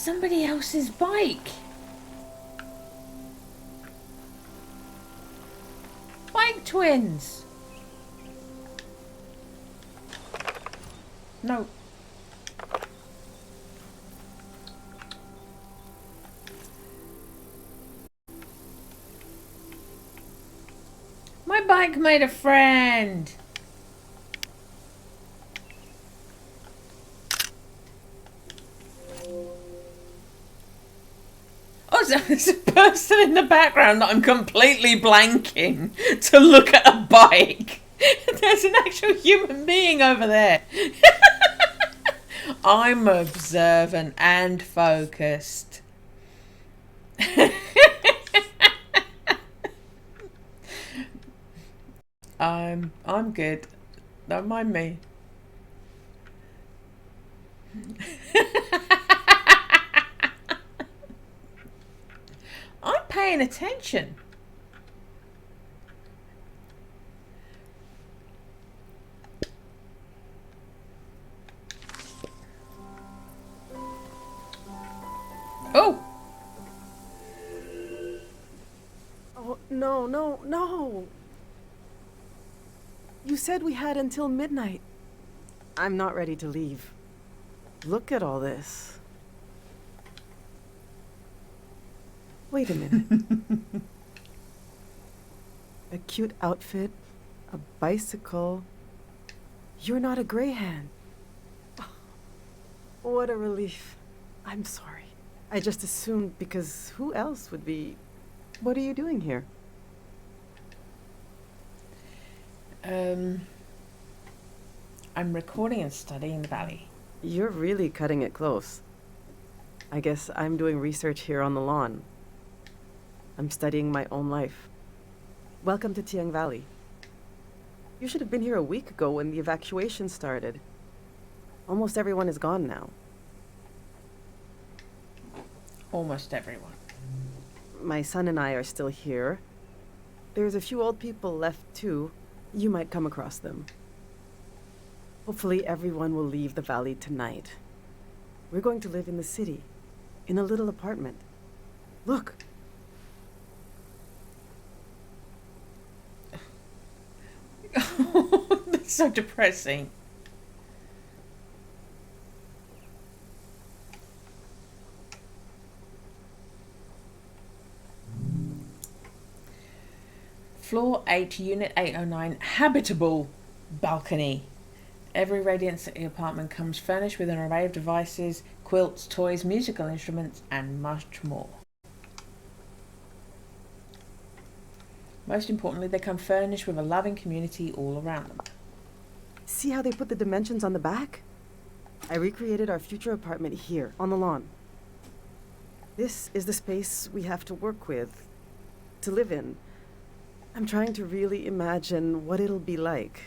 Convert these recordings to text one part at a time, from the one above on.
somebody else's bike. Bike twins. No. My bike made a friend. Oh, so there's a person in the background that I'm completely blanking to look at a bike. There's an actual human being over there. I'm observant and focused. I'm good. Don't mind me. I'm paying attention. Oh! Oh, no, no, no! You said we had until midnight. I'm not ready to leave. Look at all this. Wait a minute. A cute outfit, a bicycle. You're not a greyhound. Oh, what a relief. I'm sorry. I just assumed because who else would be... What are you doing here? I'm recording and studying the valley. You're really cutting it close. I guess I'm doing research here on the lawn. I'm studying my own life. Welcome to Tiang Valley. You should have been here a week ago when the evacuation started. Almost everyone is gone now. Almost everyone. My son and I are still here. There's a few old people left too. You might come across them. Hopefully everyone will leave the valley tonight. We're going to live in the city, in a little apartment. Look! That's so depressing. Floor 8, Unit 809, habitable balcony. Every Radiant City apartment comes furnished with an array of devices, quilts, toys, musical instruments, and much more. Most importantly, they come furnished with a loving community all around them. See how they put the dimensions on the back? I recreated our future apartment here, on the lawn. This is the space we have to work with, to live in. I'm trying to really imagine what it'll be like.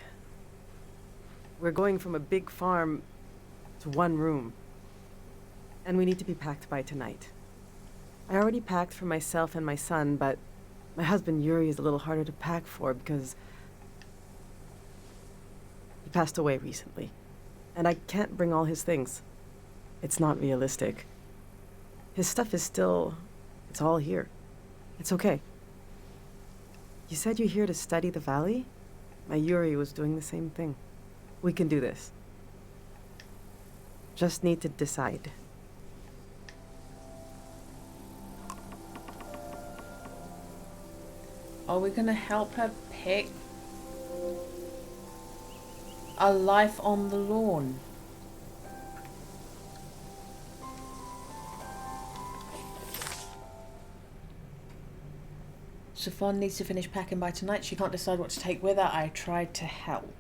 We're going from a big farm to one room. And we need to be packed by tonight. I already packed for myself and my son, but my husband Yuri is a little harder to pack for because he passed away recently. And I can't bring all his things. It's not realistic. His stuff is still... it's all here. It's okay. You said you're here to study the valley? My Yuri was doing the same thing. We can do this. Just need to decide. Are we going to help her pick a life on the lawn? Saffron needs to finish packing by tonight. She can't decide what to take with her. I tried to help.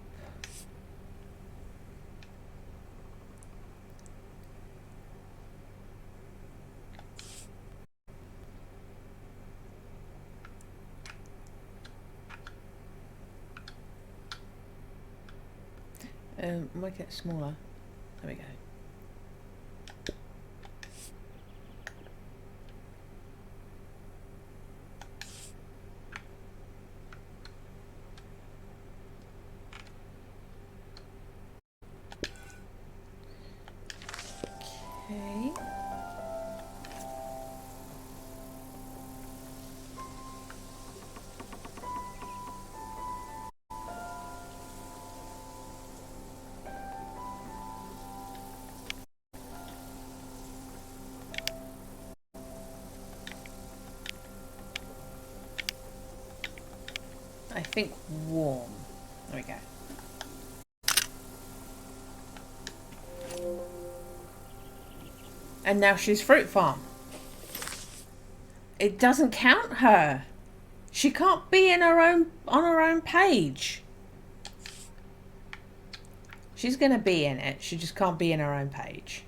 Make it smaller. There we go. Okay. think warm. There we go. And now she's fruit farm. It doesn't count her. She can't be in her own on her own page. She's gonna be in it. She just can't be in her own page.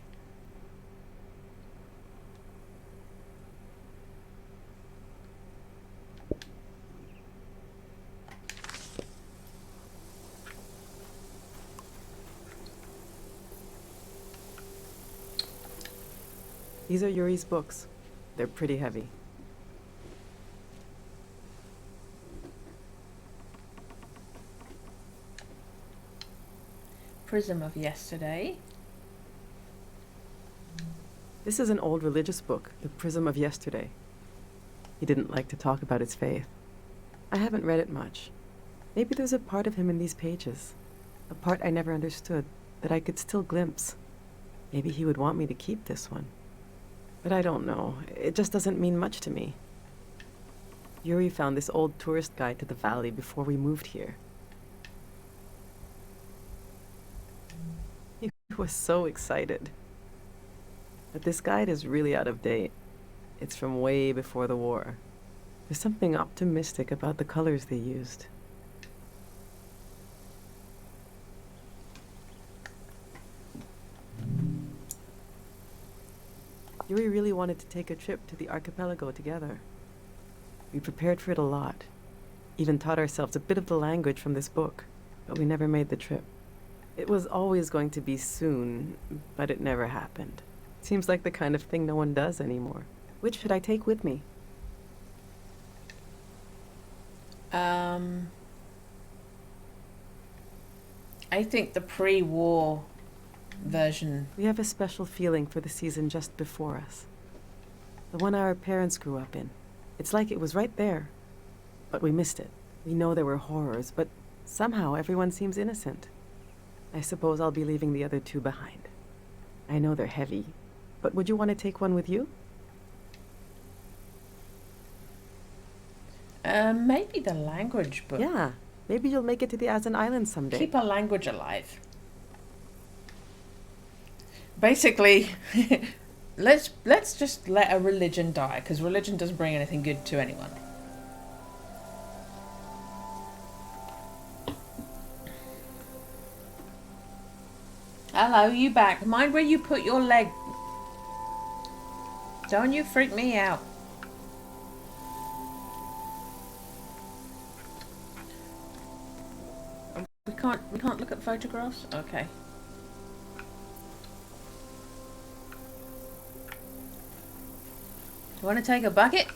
These are Yuri's books. They're pretty heavy. Prism of Yesterday. This is an old religious book, The Prism of Yesterday. He didn't like to talk about his faith. I haven't read it much. Maybe there's a part of him in these pages, a part I never understood, that I could still glimpse. Maybe he would want me to keep this one. But I don't know. It just doesn't mean much to me. Yuri found this old tourist guide to the valley before we moved here. He was so excited. But this guide is really out of date. It's from way before the war. There's something optimistic about the colors they used. Yuri really wanted to take a trip to the archipelago together. We prepared for it a lot, even taught ourselves a bit of the language from this book, but we never made the trip. It was always going to be soon, but it never happened. Seems like the kind of thing no one does anymore. Which should I take with me? I think the pre-war version. We have a special feeling for the season just before us. The one our parents grew up in. It's like it was right there. But we missed it. We know there were horrors, but somehow everyone seems innocent. I suppose I'll be leaving the other two behind. I know they're heavy, but would you want to take one with you? Maybe the language book. Yeah, maybe you'll make it to the Azan Islands someday. Keep our language alive. Basically, let's just let a religion die, because religion doesn't bring anything good to anyone. Hello, you back? Mind where you put your leg. Don't you freak me out. We can't look at photographs? Okay. You want to take a bucket?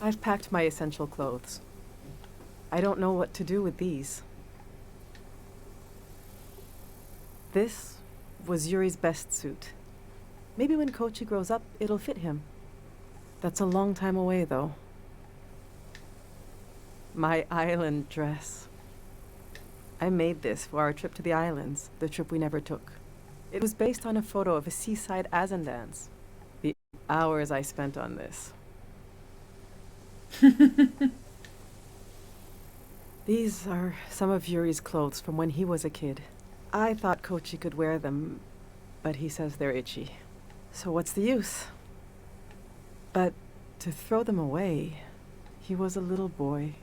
I've packed my essential clothes. I don't know what to do with these. This was Yuri's best suit. Maybe when Kochi grows up, it'll fit him. That's a long time away, though. My island dress. I made this for our trip to the islands, the trip we never took. It was based on a photo of a seaside Azan dance. The hours I spent on this. These are some of Yuri's clothes from when he was a kid. I thought Kochi could wear them, but he says they're itchy. So what's the use? But to throw them away, he was a little boy.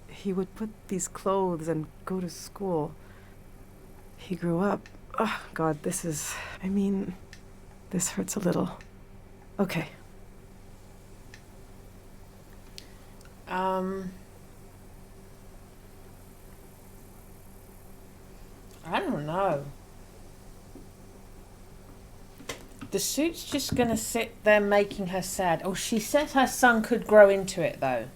He would put these clothes and go to school. He grew up. Oh, God, this hurts a little. Okay. I don't know. The suit's just gonna sit there making her sad. Oh, she said her son could grow into it, though.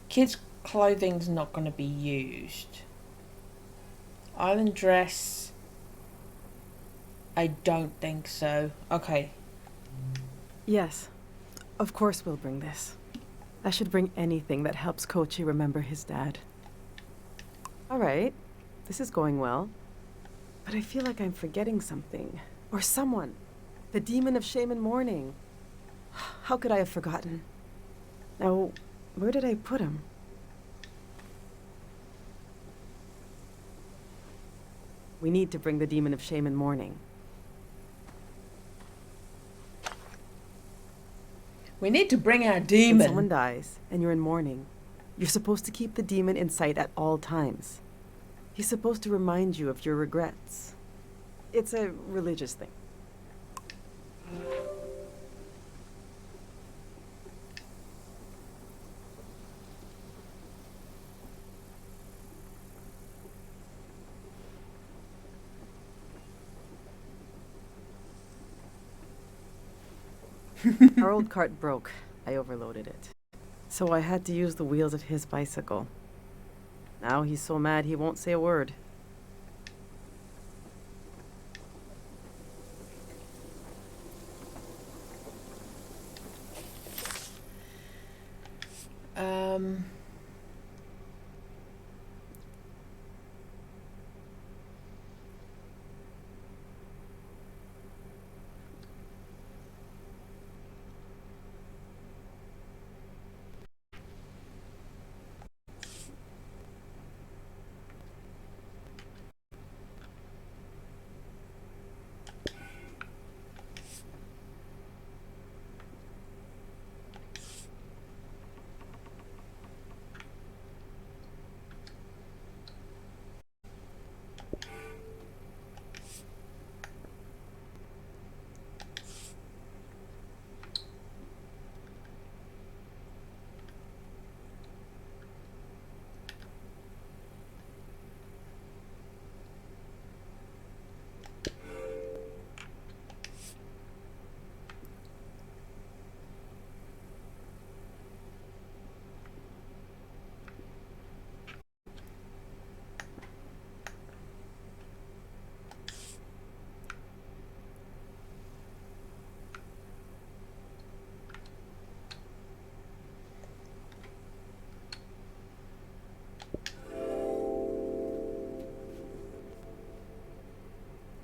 Kids' clothing's not gonna be used. Island dress. I don't think so. Okay. Yes, of course we'll bring this. I should bring anything that helps Kochi remember his dad. All right, this is going well. But I feel like I'm forgetting something. Or someone. The demon of shame and mourning. How could I have forgotten? Now, where did I put him? We need to bring the demon of shame and mourning. We need to bring our When demon. someone dies and you're in mourning, you're supposed to keep the demon in sight at all times. He's supposed to remind you of your regrets. It's a religious thing. Our old cart broke. I overloaded it. So I had to use the wheels of his bicycle. Now he's so mad he won't say a word.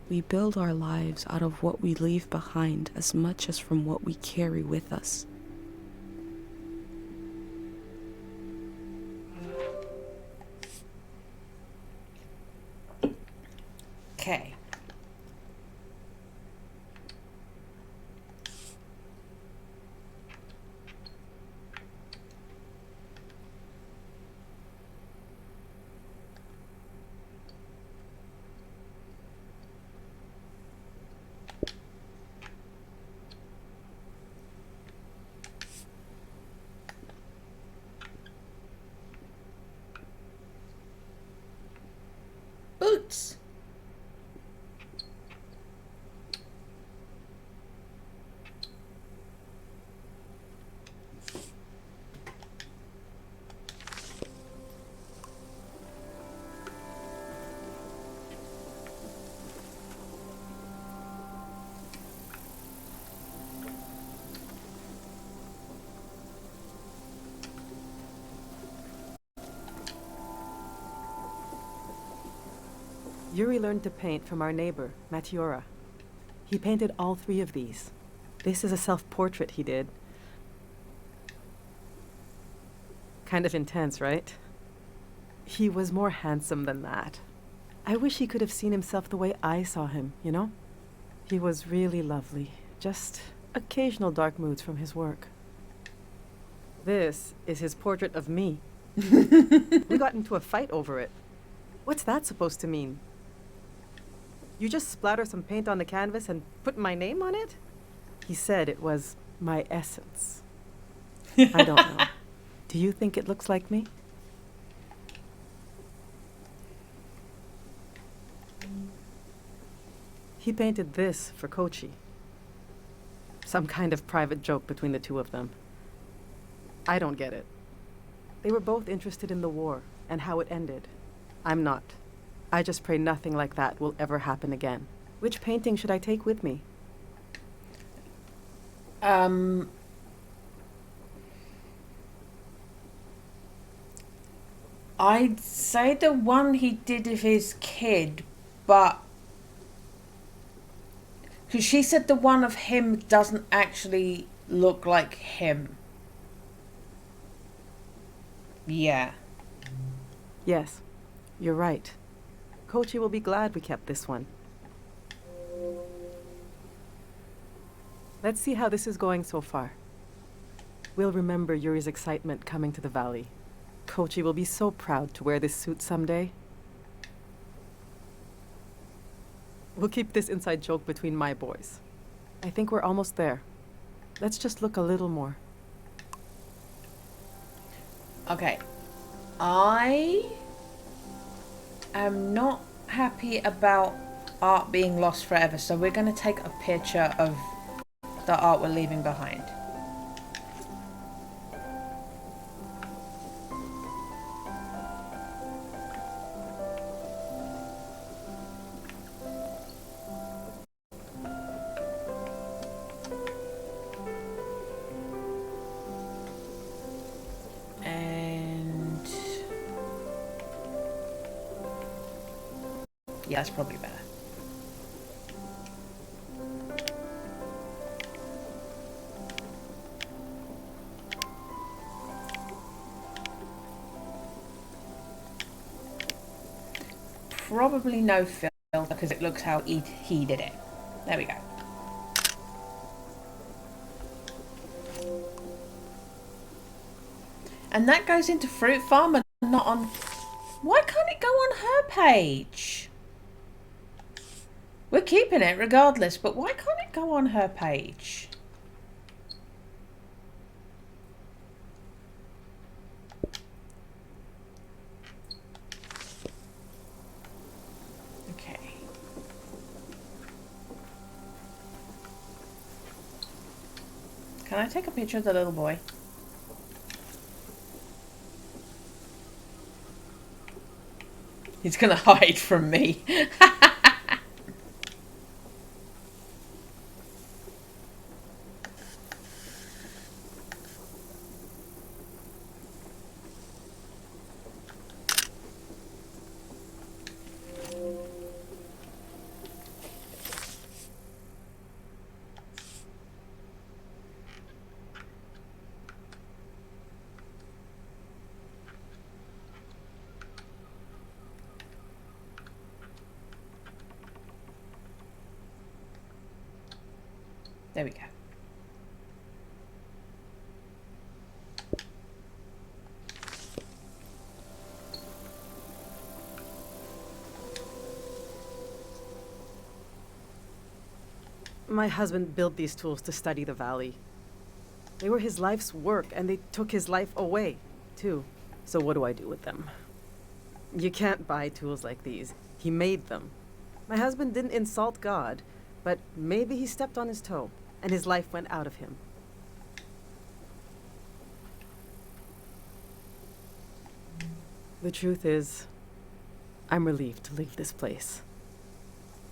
We build our lives out of what we leave behind as much as from what we carry with us. Okay. Boots. Yuri learned to paint from our neighbor, Matiora. He painted all three of these. This is a self-portrait he did. Kind of intense, right? He was more handsome than that. I wish he could have seen himself the way I saw him, you know? He was really lovely. Just occasional dark moods from his work. This is his portrait of me. We got into a fight over it. What's that supposed to mean? You just splatter some paint on the canvas and put my name on it? He said it was my essence. I don't know. Do you think it looks like me? He painted this for Kochi. Some kind of private joke between the two of them. I don't get it. They were both interested in the war and how it ended. I'm not. I just pray nothing like that will ever happen again. Which painting should I take with me? Um, I'd say the one he did of his kid, but because she said the one of him doesn't actually look like him. Yeah. Yes, you're right. Kochi will be glad we kept this one. Let's see how this is going so far. We'll remember Yuri's excitement coming to the valley. Kochi will be so proud to wear this suit someday. We'll keep this inside joke between my boys. I think we're almost there. Let's just look a little more. Okay. I am not happy about art being lost forever, so we're going to take a picture of the art we're leaving behind. And yeah, that's probably better. Probably no filter because it looks how he did it. There we go. And that goes into Fruit Farm and not on... Why can't it go on her page? We're keeping it regardless, but why can't it go on her page? Okay. Can I take a picture of the little boy? He's gonna hide from me. There we go. My husband built these tools to study the valley. They were his life's work, and they took his life away, too. So what do I do with them? You can't buy tools like these. He made them. My husband didn't insult God, but maybe he stepped on his toe, and his life went out of him. The truth is, I'm relieved to leave this place.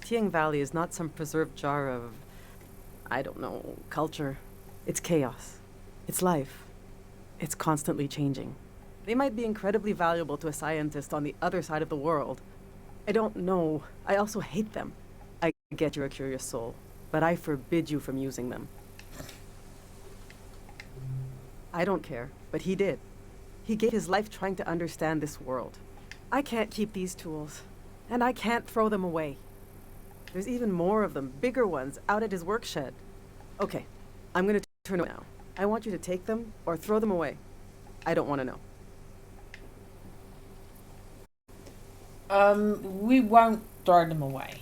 Tiang Valley is not some preserved jar of, I don't know, culture. It's chaos. It's life. It's constantly changing. They might be incredibly valuable to a scientist on the other side of the world. I don't know. I also hate them. I get you're a curious soul, but I forbid you from using them. I don't care, but he did. He gave his life trying to understand this world. I can't keep these tools, and I can't throw them away. There's even more of them, bigger ones, out at his work shed. Okay, I'm gonna turn away now. I want you to take them or throw them away. I don't want to know. We won't throw them away.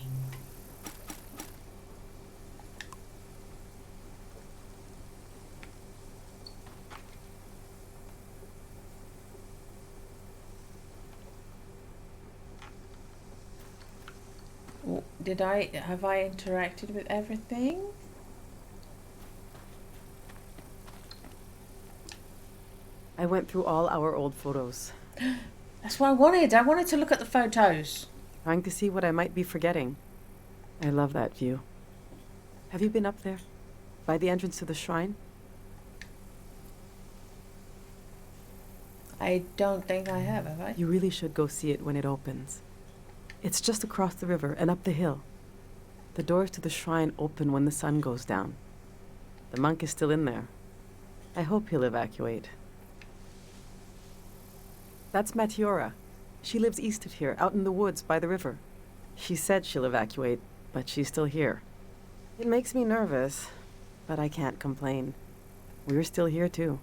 Have I interacted with everything? I went through all our old photos, That's what I wanted. I wanted to look at the photos. trying to see what I might be forgetting. I love that view. Have you been up there? by the entrance to the shrine. I don't think I have I? You really should go see it when it opens. It's just across the river and up the hill. The doors to the shrine open when the sun goes down. The monk is still in there. I hope he'll evacuate. That's Matiora. She lives east of here, out in the woods by the river. She said she'll evacuate, but she's still here. It makes me nervous, but I can't complain. We're still here, too.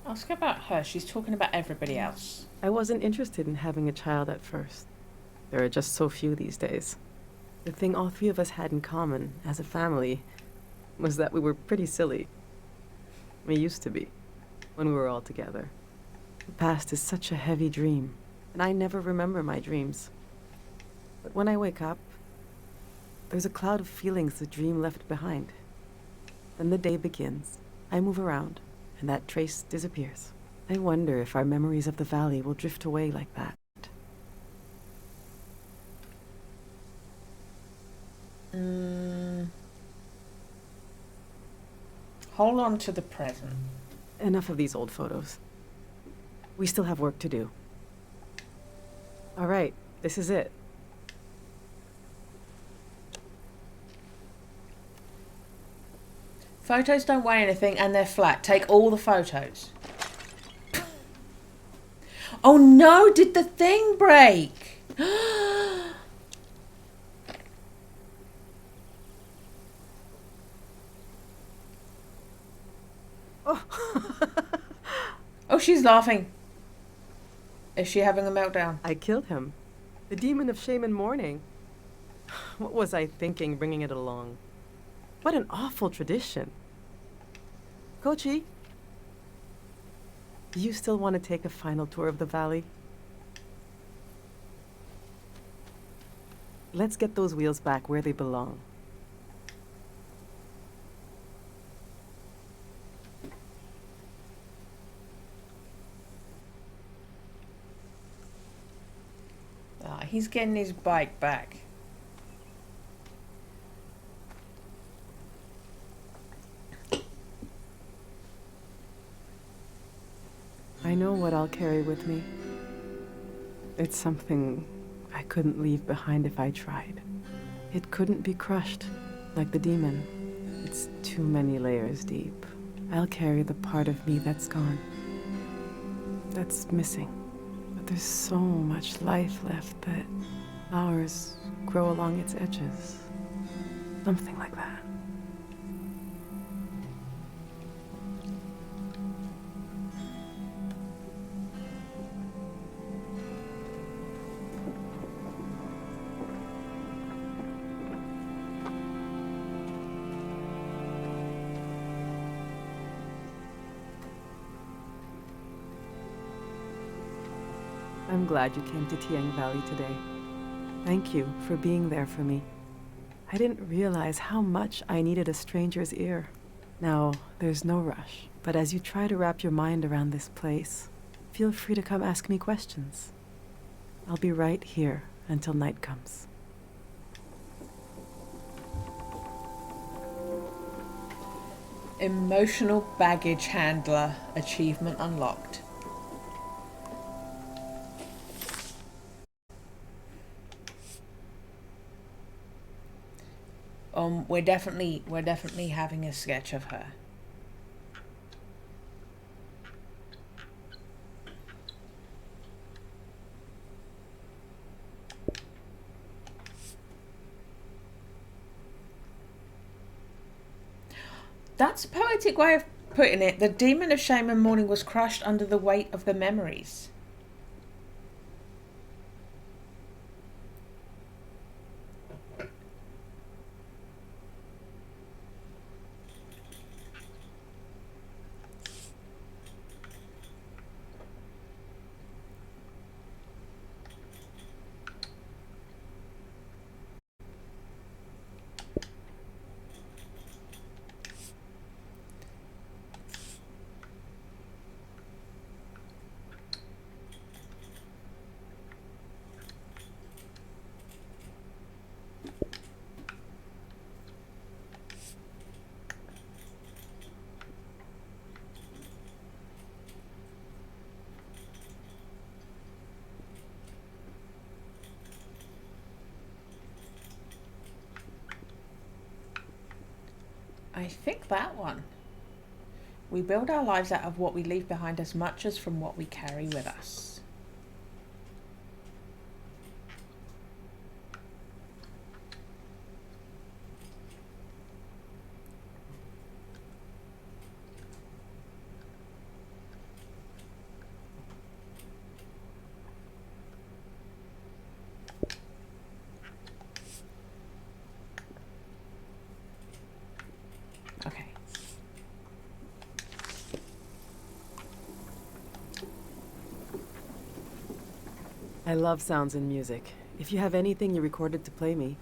Ask about her. She's talking about everybody else. I wasn't interested in having a child at first. There are just so few these days. The thing all three of us had in common, as a family, was that we were pretty silly. We used to be, when we were all together. The past is such a heavy dream, and I never remember my dreams. But when I wake up, there's a cloud of feelings the dream left behind. Then the day begins. I move around, and that trace disappears. I wonder if our memories of the valley will drift away like that. Hold on to the present. Enough of these old photos. We still have work to do. All right, this is it. Photos don't weigh anything and they're flat. Take all the photos. Oh no, did the thing break? Oh, she's laughing. Is she having a meltdown? I killed him. The demon of shame and mourning. What was I thinking bringing it along? What an awful tradition. Kochi, do you still want to take a final tour of the valley? Let's get those wheels back where they belong. He's getting his bike back. I know what I'll carry with me. It's something I couldn't leave behind if I tried. It couldn't be crushed, like the demon. It's too many layers deep. I'll carry the part of me that's gone, that's missing. But there's so much life left that flowers grow along its edges. Something like that. I'm glad you came to Tiang Valley today. Thank you for being there for me. I didn't realize how much I needed a stranger's ear. Now, there's no rush, but as you try to wrap your mind around this place, feel free to come ask me questions. I'll be right here until night comes. Emotional baggage handler achievement unlocked. We're definitely having a sketch of her. That's a poetic way of putting it. The demon of shame and mourning was crushed under the weight of the memories. I think that one. We build our lives out of what we leave behind as much as from what we carry with us. Okay. I love sounds and music. If you have anything you recorded to play me.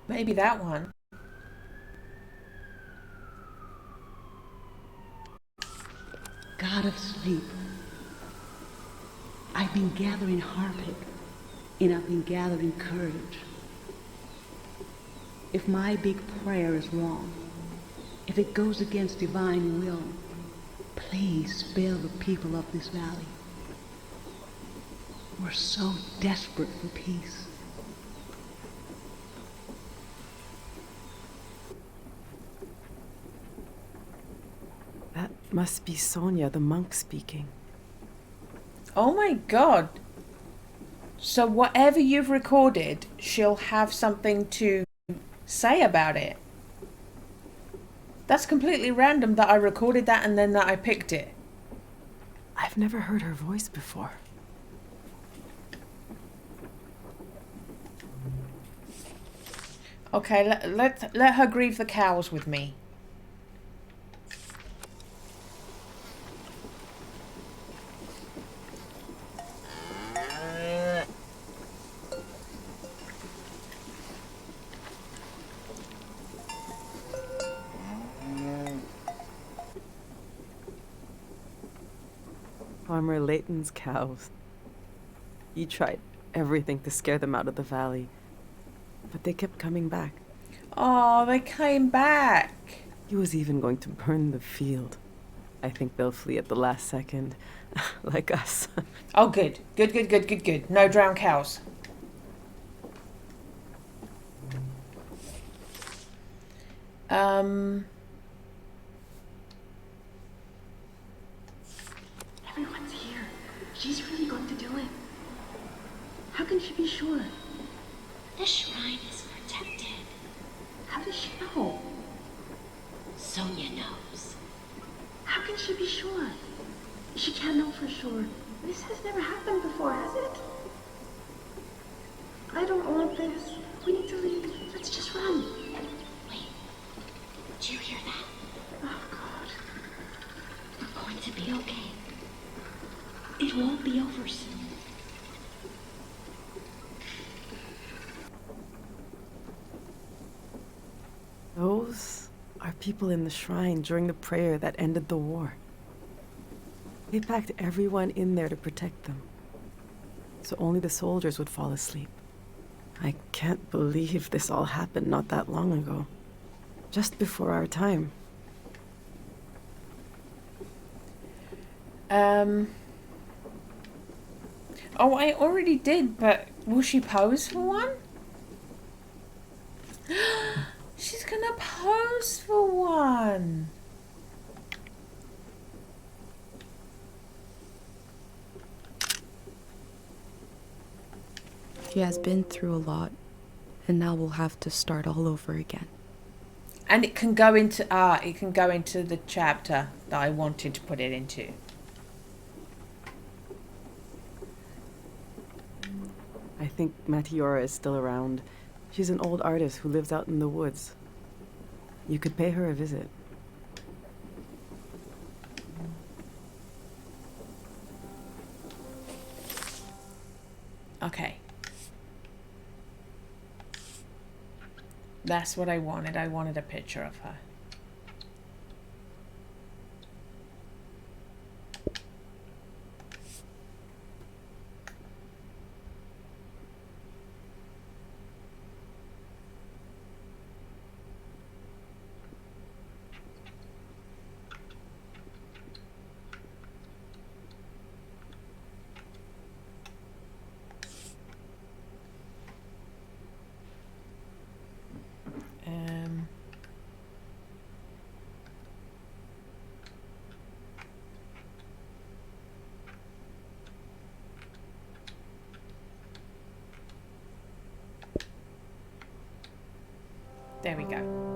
Maybe that one. God of sleep, I've been gathering heartache, and I've been gathering courage. If my big prayer is wrong, if it goes against divine will, please spare the people of this valley. We're so desperate for peace. That must be Sonia, the monk, speaking. Oh my god. So whatever you've recorded, she'll have something to say about it. That's completely random that I recorded that and then that I picked it. I've never heard her voice before. Okay, let her grieve the cows with me. Farmer Layton's cows. He tried everything to scare them out of the valley, but they kept coming back. Oh, they came back. He was even going to burn the field. I think they'll flee at the last second, like us. Oh, good. Good. No drowned cows. Everyone's here. She's really going to do it. How can she be sure? The shrine is protected. How does she know? Sonia knows. How can she be sure? She can't know for sure. This has never happened before, has it? I don't want this. We need to leave. Let's just run. Wait. Do you hear that? Oh, God. We're going to be okay. It won't be over soon. Those are people in the shrine during the prayer that ended the war. They packed everyone in there to protect them, so only the soldiers would fall asleep. I can't believe this all happened not that long ago, just before our time. Oh, I already did, but will she pose for one? She's gonna pose for one. She has been through a lot, and now we'll have to start all over again. And it can go into the chapter that I wanted to put it into. I think Matiora is still around. She's an old artist who lives out in the woods. You could pay her a visit. Okay. That's what I wanted. I wanted a picture of her. There we go.